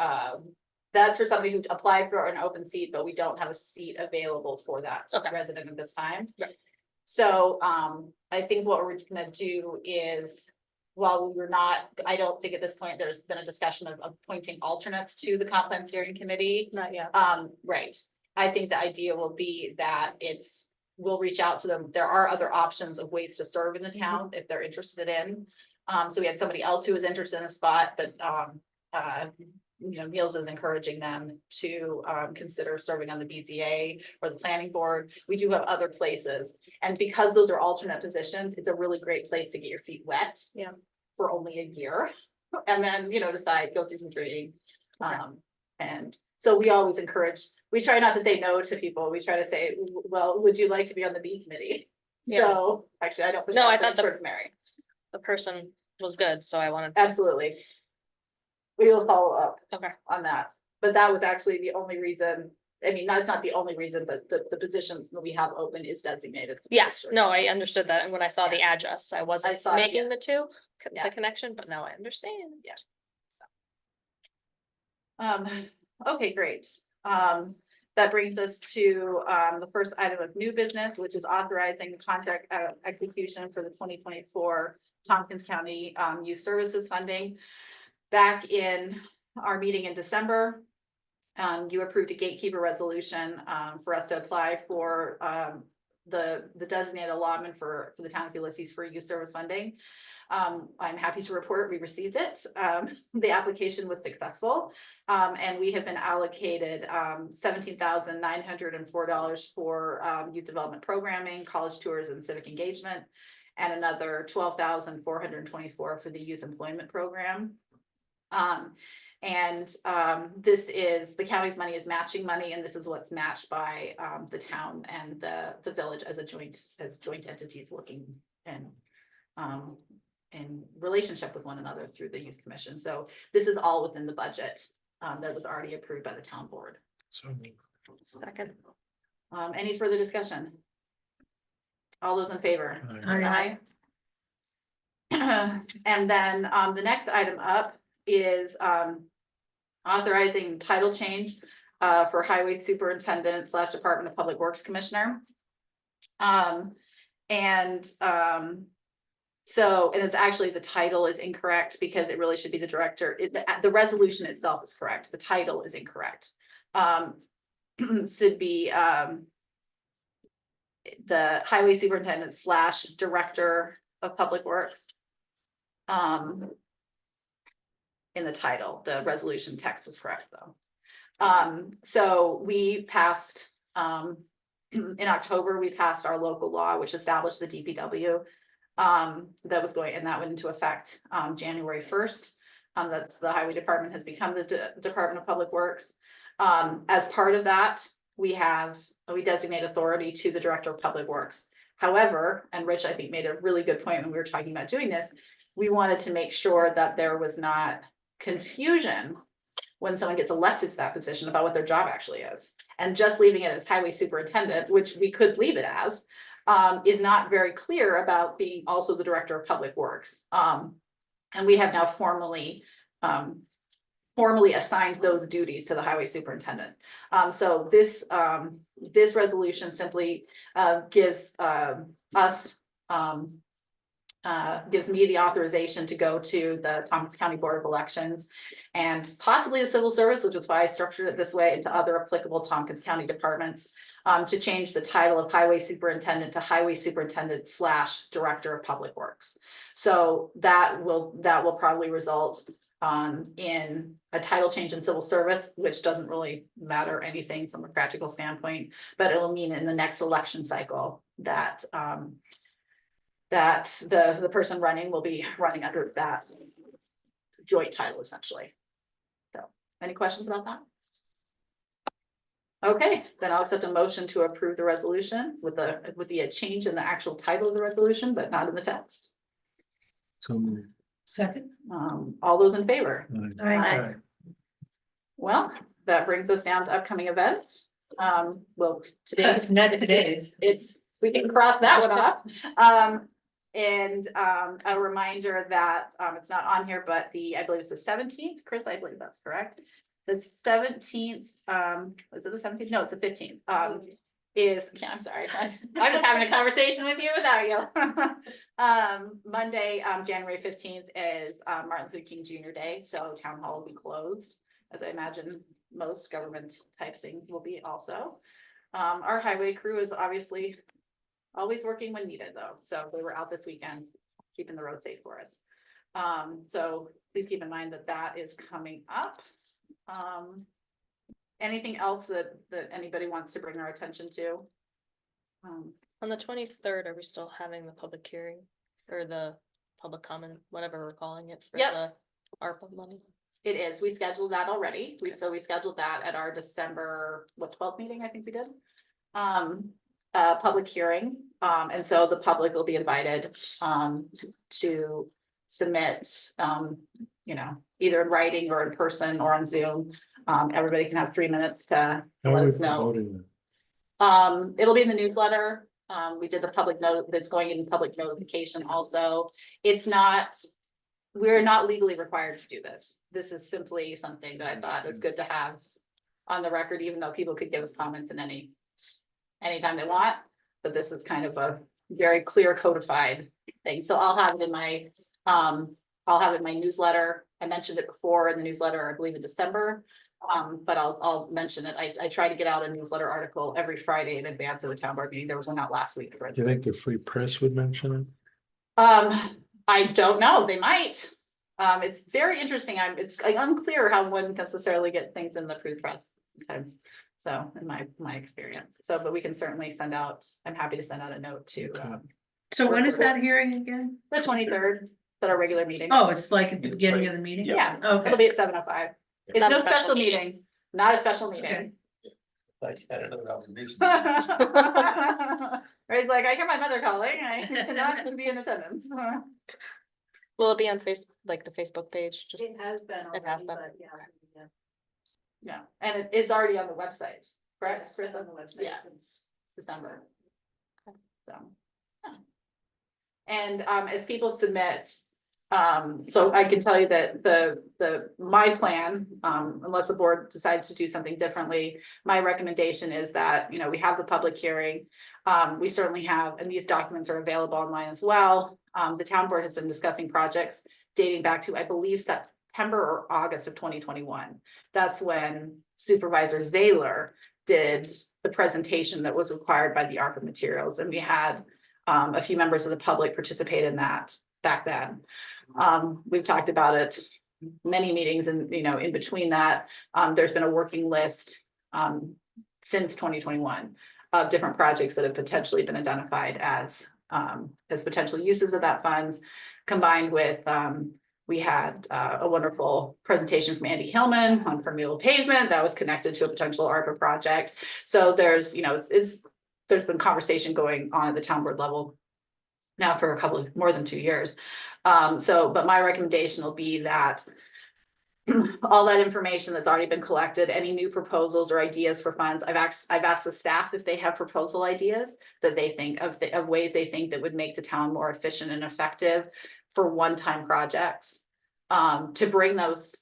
that's for somebody who applied for an open seat, but we don't have a seat available for that Okay. resident at this time. Right. So, I think what we're gonna do is, while we're not, I don't think at this point, there's been a discussion of appointing alternates to the comp plan steering committee. Not yet. Right, I think the idea will be that we'll reach out to them. There are other options of ways to serve in the town if they're interested in. So we had somebody else who was interested in a spot, but, Niels is encouraging them to, consider serving on the BZA or the planning board. We do have other places. And because those are alternate positions, it's a really great place to get your feet wet. Yeah. For only a year, and then, decide, go through some training. Okay. And so we always encourage, we try not to say no to people. We try to say, well, would you like to be on the B committee? Yeah. So, actually, I don't. push No, that I thought towards Mary, The person was good, so I wanted. absolutely. We will follow up. Okay. On that, but that was actually the only reason, I mean, that's not the only reason, but the position that we have open is designated. Yes, no, I understood that, and when I saw the address, I wasn't saw it, making the two, Yeah. the connection, but now I understand. Okay, great. That brings us to, the first item of new business, which is authorizing the contract execution for the 2024 Tompkins County, Youth Services Funding. Back in our meeting in December, you approved a gatekeeper resolution, for us to apply for, the designated allotment for the town of Ulysses for youth service funding. I'm happy to report we received it. The application was successful. And we have been allocated $17,904 for youth development programming, college tours and civic engagement. And another $12,424 for the youth employment program. This is, the county's money is matching money, and this is what's matched by the town and the village as joint entities working in relationship with one another through the youth commission. So this is all within the budget that was already approved by the town board. So moved. Second. Any further discussion? All those in favor? Aye. Aye. And then the next item up is authorizing title change for highway superintendent / Department of Public Works Commissioner. So, and it's actually, the title is incorrect because it really should be the director. The resolution itself is correct. The title is incorrect. Should be the highway superintendent / director of public works. In the title, the resolution text was correct though. So we passed, in October, we passed our local law, which established the DPW. That was going, and that went into effect, January 1st. That's the highway department has become the Department of Public Works. As part of that, we designate authority to the Director of Public Works. However, and Rich, I think, made a really good point when we were talking about doing this, we wanted to make sure that there was not confusion when someone gets elected to that position about what their job actually is. And just leaving it as highway superintendent, which we could leave it as, is not very clear about being also the director of public works. And we have now formally assigned those duties to the highway superintendent. So this resolution simply gives gives me the authorization to go to the Tompkins County Board of Elections and possibly the civil service, which is why I structured it this way, into other applicable Tompkins County departments, to change the title of highway superintendent to highway superintendent / director of public works. So that will probably result in a title change in civil service, which doesn't really matter anything from a practical standpoint, but it'll mean in the next election cycle that the person running will be running under that joint title essentially. So, any questions about that? Okay, then I'll accept a motion to approve the resolution with the change in the actual title of the resolution, but not in the text. So moved. Second. All those in favor? Aye. Well, that brings us down to upcoming events. Well, today, Not today's. we can cross that one off. And a reminder that it's not on here, but I believe it's the 17th, Chris, I believe that's correct. The 17th, is it the 17th? No, it's the 15th. Yeah, I'm sorry. I'm just having a conversation with you without you. Monday, January 15th is Martin Luther King Jr. Day, so town hall will be closed, as I imagine most government type things will be also. Our highway crew is obviously always working when needed though, so they were out this weekend, keeping the road safe for us. So please keep in mind that is coming up. Anything else that anybody wants to bring our attention to? On the 23rd, are we still having the public hearing or the public comment, whatever we're calling it for Yep. the ARPA money? It is, we scheduled that already. We scheduled that at our December, 12th meeting, I think we did. Public hearing, and so the public will be invited to submit, either in writing or in person or on Zoom. Everybody can have 3 minutes to How let are we us know. promoting that? It'll be in the newsletter. We did the public note that's going in public notification also. We're not legally required to do this. This is simply something that I thought was good to have on the record, even though people could give us comments in anytime they want. But this is kind of a very clear codified thing. So I'll have it in my newsletter. I mentioned it before in the newsletter, I believe in December. But I'll mention it. I try to get out a newsletter article every Friday in advance of the town board meeting. There was one out last week. Do you think the Free Press would mention it? I don't know. They might. It's very interesting. It's unclear how one can necessarily get things in the Free Press sometimes. So in my experience. So, but we can certainly send out, I'm happy to send out a note to So when is that hearing again? the 23rd, at our regular meeting. Oh, it's like at the beginning of the meeting? Yeah, Okay. it'll be at 7:05. It's Not a no special special meeting, not a special meeting. Like, I don't know about the news. Right, it's like, I hear my mother calling, I cannot be in attendance. Will it be on like the Facebook page? Just It has been. It has already, been. but yeah. Yeah, and it is already on the website, correct? It's been on the website Yeah. since. December. So. Yeah. And as people submit, so I can tell you that my plan, unless the board decides to do something differently, my recommendation is that, we have the public hearing. We certainly have, and these documents are available online as well. The town board has been discussing projects dating back to, I believe, September or August of 2021. That's when Supervisor Zaylor did the presentation that was required by the ARPA materials, and we had a few members of the public participate in that back then. We've talked about it many meetings, and in between that, there's been a working list since 2021 of different projects that have potentially been identified as potential uses of that funds, combined with we had a wonderful presentation from Andy Hillman on permeable pavement that was connected to a potential ARPA project. So there's, there's been conversation going on at the town board level now for more than 2 years. But my recommendation will be that all that information that's already been collected, any new proposals or ideas for funds, I've asked the staff if they have proposal ideas that they think of ways they think that would make the town more efficient and effective for one-time projects. To bring those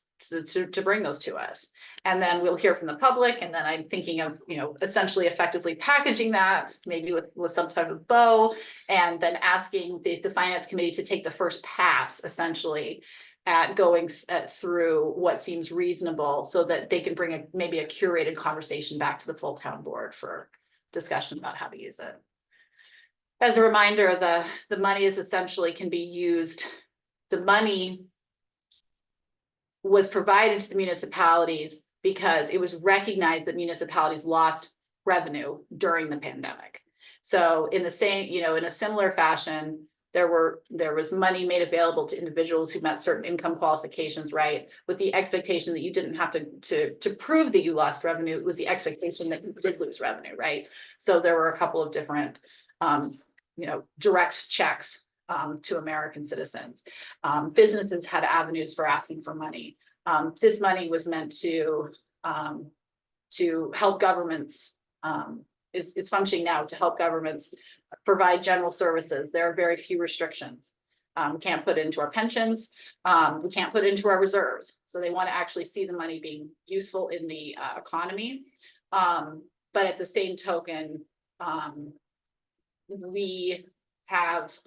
to us. And then we'll hear from the public, and then I'm thinking of, essentially effectively packaging that, maybe with some type of bow, and then asking the finance committee to take the first pass, essentially, at going through what seems reasonable, so that they can bring maybe a curated conversation back to the full town board for discussion about how to use it. As a reminder, the money is essentially can be used, the money was provided to the municipalities because it was recognized that municipalities lost revenue during the pandemic. So in the same, in a similar fashion, there was money made available to individuals who met certain income qualifications, right? With the expectation that you didn't have to prove that you lost revenue. It was the expectation that you did lose revenue, right? So there were a couple of different, direct checks to American citizens. Businesses had avenues for asking for money. This money was meant to help governments. It's functioning now to help governments provide general services. There are very few restrictions. We can't put it into our pensions. We can't put it into our reserves. So they want to actually see the money being useful in the economy. But at the same token, the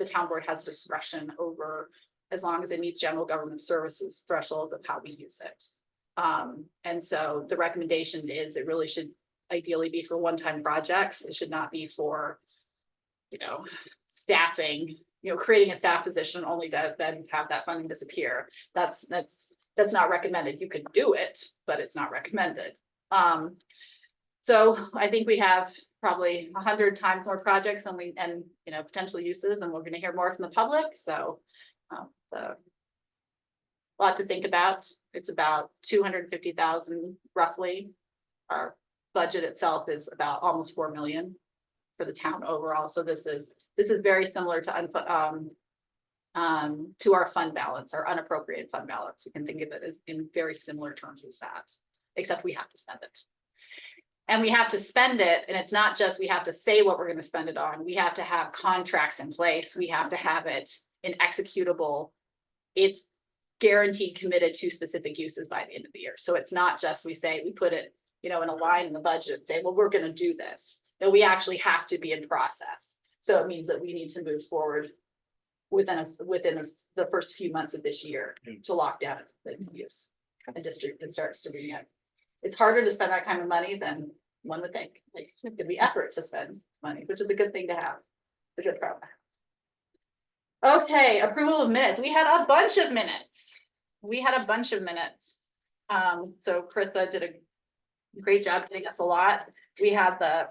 town board has discretion over, as long as it meets general government services threshold of how we use it. And so the recommendation is it really should ideally be for one-time projects. It should not be for, staffing, creating a staff position only to then have that funding disappear. That's not recommended. You could do it, but it's not recommended. So I think we have probably 100 times more projects and potential uses, and we're going to hear more from the public. So a lot to think about. It's about 250,000 roughly. Our budget itself is about almost 4 million for the town overall. So this is very similar to our fund balance, our unappropriated fund balance. You can think of it as in very similar terms as that, except we have to spend it. And we have to spend it, and it's not just we have to say what we're going to spend it on. We have to have contracts in place. We have to have it in executable. It's guaranteed committed to specific uses by the end of the year. So it's not just we put it, in a line in the budget and say, well, we're going to do this. No, we actually have to be in process. So it means that we need to move forward within the first few months of this year to lock down its use and start distributing it. It's harder to spend that kind of money than one would think. Like, it could be effort to spend money, which is a good thing to have. A good problem. Okay, approval of minutes. We had a bunch of minutes. So Krista did a great job getting us a lot. We had the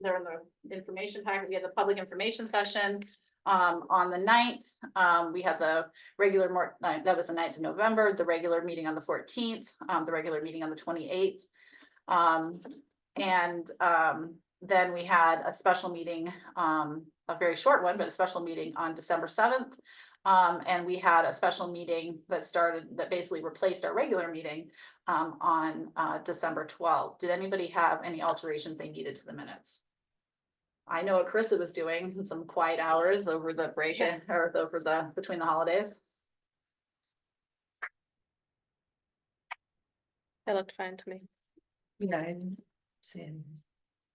they're in the information packet. We had the public information session on the 9th. We had the regular that was the 9th of November, the regular meeting on the 14th, the regular meeting on the 28th. Then we had a special meeting, a very short one, but a special meeting on December 7th. And we had a special meeting that basically replaced our regular meeting on December 12th. Did anybody have any alterations they needed to the minutes? I know what Carissa was doing in some quiet hours over the break or between the holidays. It looked fine to me. Yeah, I didn't see any.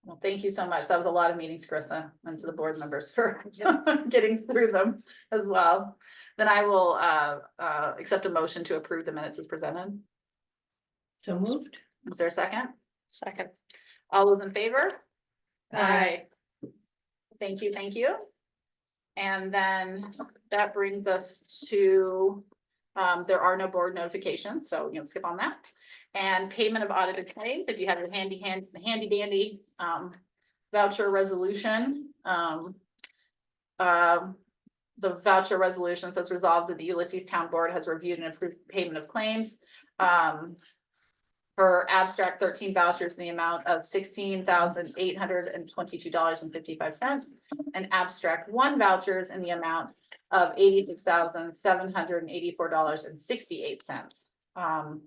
Well, thank you so much. That was a lot of meetings, Carissa, and to the board members for getting through them as well. Then I will accept a motion to approve the minutes as presented. So moved. Is there a second? Second. All those in favor? Aye. Thank you. And then that brings us to, there are no board notifications, so skip on that. And payment of audited claims, if you have a handy dandy voucher resolution. The voucher resolution says resolved that the Ulysses Town Board has reviewed and approved payment of claims. For abstract 13 vouchers in the amount of $16,822.55. And abstract 1 vouchers in the amount of $86,784.68.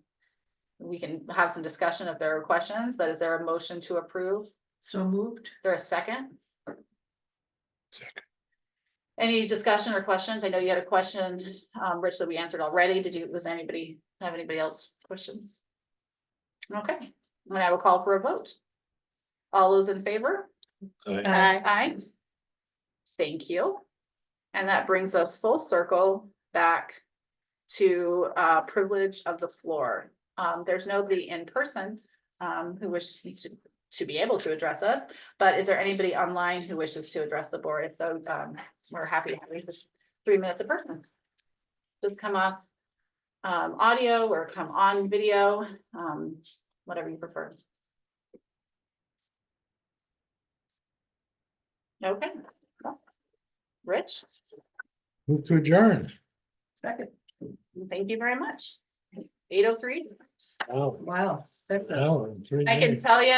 We can have some discussion if there are questions, but is there a motion to approve? Is So moved. there a second? Second. Any discussion or questions? I know you had a question, Rich, that we answered already. Does anybody have anybody else questions? Okay, and I will call for a vote. All those in favor? Aye. Aye. Thank you. And that brings us full circle back to privilege of the floor. There's nobody in person who wishes to be able to address us, but is there anybody online who wishes to address the board? If so, we're happy to have you just 3 minutes a person. Just come off audio or come on video, whatever you prefer. Okay. Rich, Move to adjourn. Second. thank you very much. 8:03. Wow. Wow, that's a. Hour and 3 I can minutes. tell you.